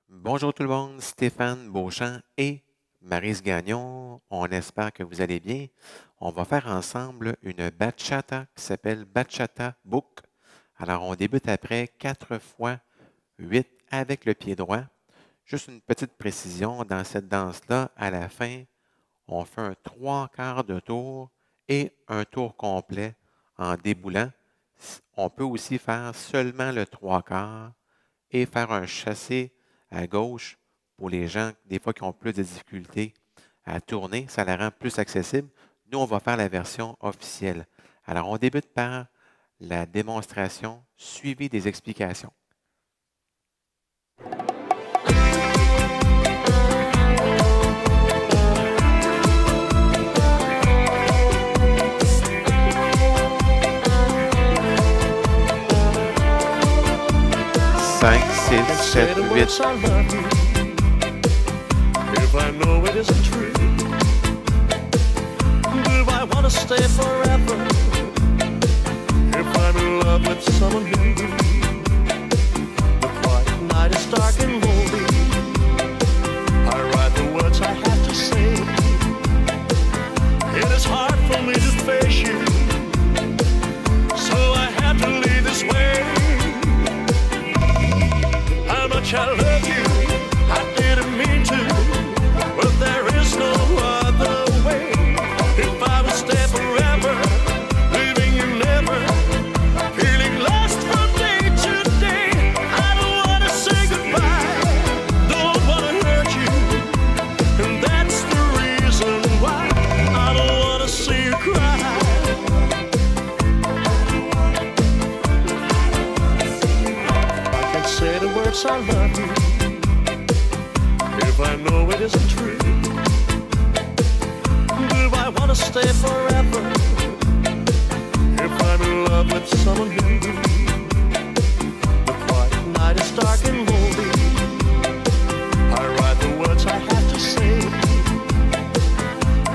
Bonjour tout le monde, Stéphane Beauchamp et Maryse Gagnon. On espère que vous allez bien. On va faire ensemble une bachata qui s'appelle Bachata Book. Alors, on débute après 4 fois 8 avec le pied droit. Juste une petite précision, dans cette danse-là, à la fin, on fait un 3/4 de tour et un tour complet en déboulant. On peut aussi faire seulement le 3/4 et faire un chassé à gauche pour les gens, des fois, qui ont plus de difficultés à tourner. Ça la rend plus accessible. Nous, on va faire la version officielle. Alors, on débute par la démonstration suivie des explications. 5, 6, 7, 8. If I know it isn't true, do I want to stay forever? If I'm in love with someone new, the quiet night is dark and lonely. I write the words I have to say. It is hard for me to face you, so I have to leave this way. How much I love you, I didn't mean to, but there is no other way. If I would stay forever, leaving you never, feeling lost from day to day. I don't want to say goodbye, don't want to hurt you, and that's the reason why I don't want to see you cry. I can't say the words I love you if I know it isn't true. Do I want to stay forever if I'm in love with someone new? The quiet night is dark and lonely. I write the words I have to say.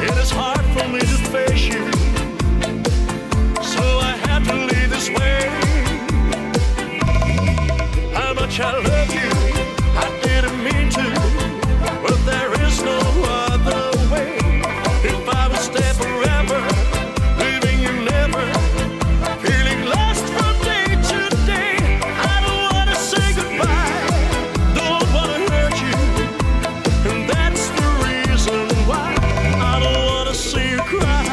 It is hard for me to face you, so I have to leave this way. How much I love you, I didn't mean to, but there is no other way. If I would stay forever, leaving you never, feeling lost from day to day. I don't want to say goodbye, don't want to hurt you, and that's the reason why I don't want to see you cry.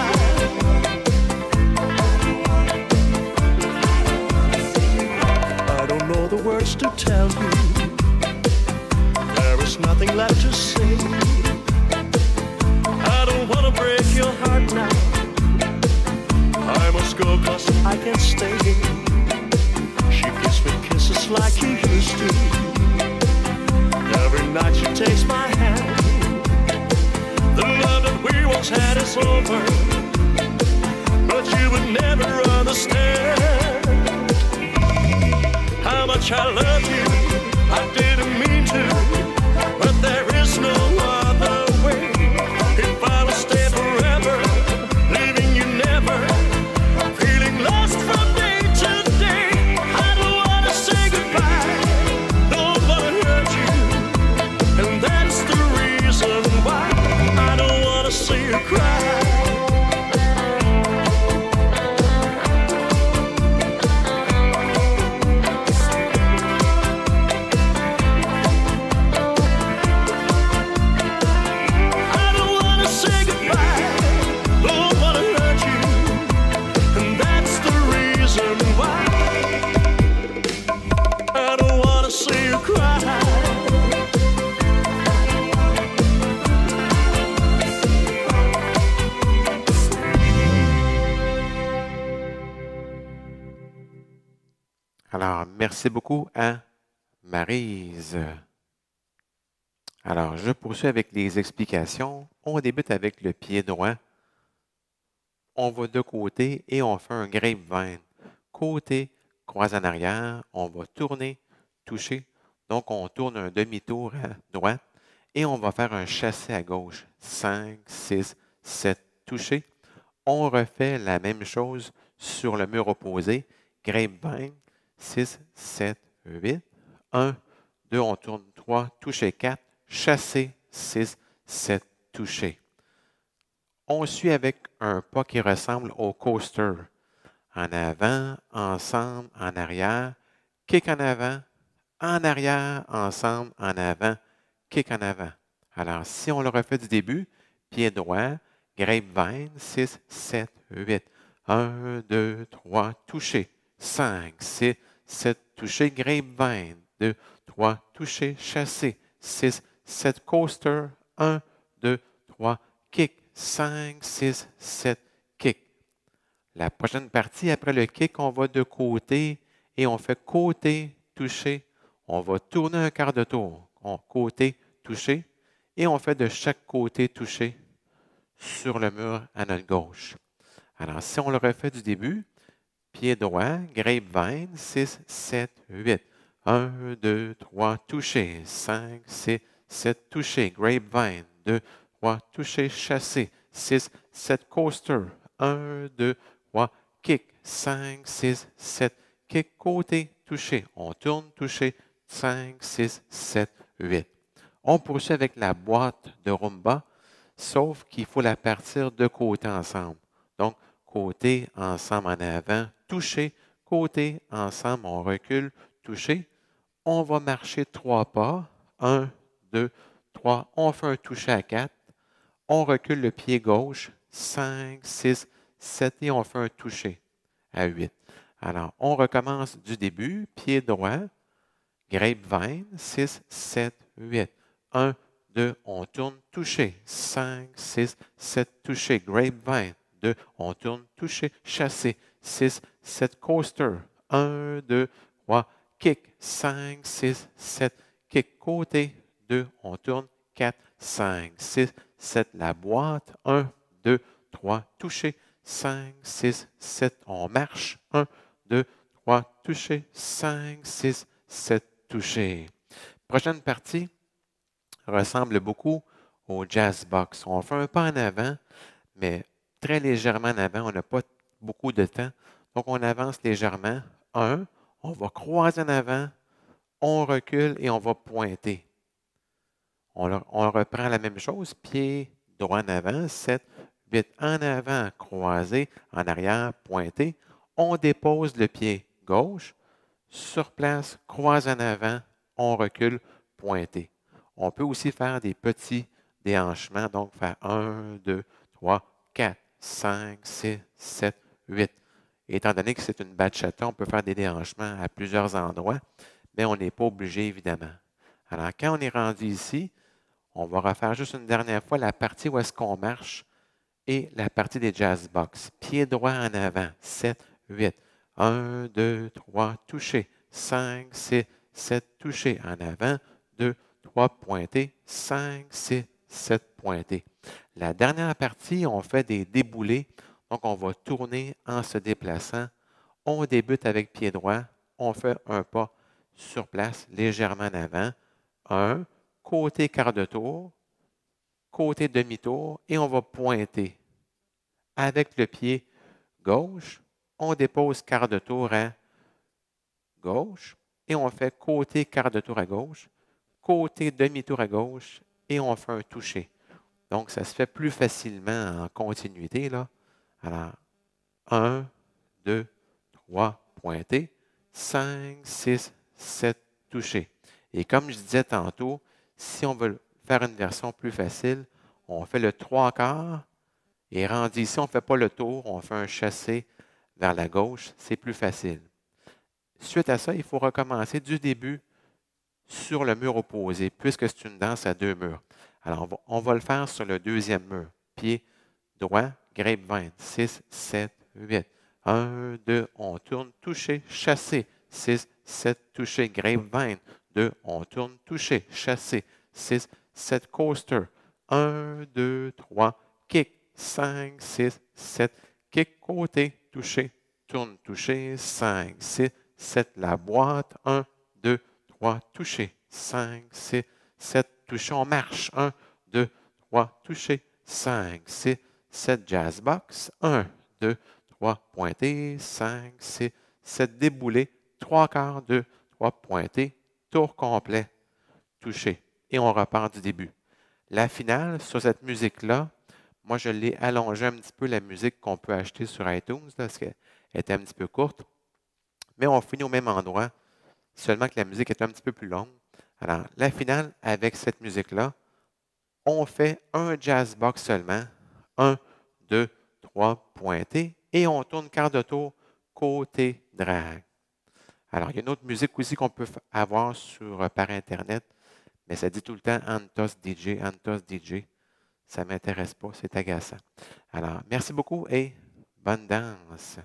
I don't know the words to tell you, there is nothing left to say. I don't want to break your heart now, I must go cause I can't stay. She gives me kisses like you used to, every night she takes my hand. The love that we once had is over, but you would never understand how much I love you. I didn't mean to, but there is no other way. If I would stay forever, leaving you never, feeling lost from day to day. I don't want to say goodbye, don't want to hurt you, and that's the reason why I don't want to see you cry. Alors, merci beaucoup à Maryse. Alors, je poursuis avec les explications. On débute avec le pied droit. On va de côté et on fait un grapevine. Côté, croise en arrière, on va tourner, toucher. Donc, on tourne un demi-tour à droite et on va faire un chassé à gauche. 5, 6, 7, toucher. On refait la même chose sur le mur opposé. Grapevine, 6, 7, 8. 1, 2, on tourne 3, touché 4, chassé 6, 7, touché. On suit avec un pas qui ressemble au coaster. En avant, ensemble, en arrière, kick en arrière, ensemble, en avant, kick en avant. Alors, si on le refait du début, pied droit, grapevine, 6, 7, 8. 1, 2, 3, touché. 5, 6, 7, touché, grapevine. 2, 3, touché, chassé. 6, 7, coaster. 1, 2, 3, kick. 5, 6, 7, kick. La prochaine partie, après le kick, on va de côté et on fait côté, touché. On va tourner un quart de tour. Côté, touché. Et on fait de chaque côté touché sur le mur à notre gauche. Alors, si on le refait du début, pied droit, grapevine, 6, 7, 8. 1, 2, 3, touché. 5, 6, 7, touché. Grapevine, 2, 3, touché, chassé. 6, 7, coaster. 1, 2, 3, kick. 5, 6, 7, kick, côté, touché. On tourne, touché. 5, 6, 7, 8. On poursuit avec la boîte de rumba, sauf qu'il faut la partir de côté ensemble. Donc, côté, ensemble en avant, touché, côté, ensemble, on recule, touché. On va marcher 3 pas. 1, 2, 3. On fait un touché à 4. On recule le pied gauche. 5, 6, 7 et on fait un touché à 8. Alors, on recommence du début. Pied droit, grapevine, 6, 7, 8. 1, 2, on tourne, touché. 5, 6, 7, touché. Grapevine. 2, on tourne, touché, chassé. 6, 7, coaster. 1, 2, 3, kick. 5, 6, 7, kick. Côté. 2, on tourne. 4, 5, 6, 7, la boîte. 1, 2, 3, touché. 5, 6, 7, on marche. 1, 2, 3, touché. 5, 6, 7, touché. Prochaine partie ressemble beaucoup au jazz box. On fait un pas en avant, mais très légèrement en avant. On n'a pas beaucoup de temps. Donc, on avance légèrement. 1, on va croiser en avant, on recule et on va pointer. On reprend la même chose. Pied droit en avant, 7, 8 en avant, croisé, en arrière, pointé. On dépose le pied gauche. Sur place, croise en avant, on recule, pointé. On peut aussi faire des petits déhanchements, donc faire 1, 2, 3, 4, 5, 6, 7, 8. Étant donné que c'est une bachata, on peut faire des déhanchements à plusieurs endroits, mais on n'est pas obligé, évidemment. Alors, quand on est rendu ici, on va refaire juste une dernière fois la partie où est-ce qu'on marche et la partie des jazz box. Pied droit en avant, 7, 8. 1, 2, 3, touché. 5, 6, 7, touché. En avant, 2, 3, pointé. 5, 6, 7, pointé. La dernière partie, on fait des déboulés. Donc, on va tourner en se déplaçant. On débute avec pied droit. On fait un pas sur place, légèrement en avant. 1, côté quart de tour, côté demi-tour, et on va pointer. Avec le pied gauche, on dépose quart de tour à gauche et on fait côté quart de tour à gauche, côté demi-tour à gauche et on fait un touché. Donc, ça se fait plus facilement en continuité, là. Alors, 1, 2, 3, pointé. 5, 6, 7, touché. Et comme je disais tantôt, si on veut faire une version plus facile, on fait le 3/4 et rendu ici, on ne fait pas le tour, on fait un chassé vers la gauche, c'est plus facile. Suite à ça, il faut recommencer du début sur le mur opposé, puisque c'est une danse à 2 murs. Alors, on va le faire sur le deuxième mur. Pied droit, grapevine, 6, 7, 8. 1, 2, on tourne, touché, chassé. 6, 7, touché, grapevine. 2, on tourne, touché, chassé. 6, 7, coaster. 1, 2, 3, kick. 5, 6, 7, kick, côté, touché, tourne, touché. 5, 6, 7, la boîte. 1, 2, 3, touché. 5, 6, 7, touché. On marche. 1, 2, 3, touché. 5, 6, 7, jazz box. 1, 2, 3, pointé. 5, 6, 7, déboulé. 3/4, 2, 3, pointé. Tour complet. toucher. Et on repart du début. La finale, sur cette musique-là, moi, je l'ai allongé un petit peu la musique qu'on peut acheter sur iTunes, là, parce qu'elle était un petit peu courte. Mais on finit au même endroit, seulement que la musique est un petit peu plus longue. Alors, la finale, avec cette musique-là, on fait un jazz box seulement. 1, 2, 3, pointé. Et on tourne quart de tour côté drag. Alors, il y a une autre musique aussi qu'on peut avoir par Internet, mais ça dit tout le temps Antos DJ, Antos DJ. Ça ne m'intéresse pas, c'est agaçant. Alors, merci beaucoup et bonne danse.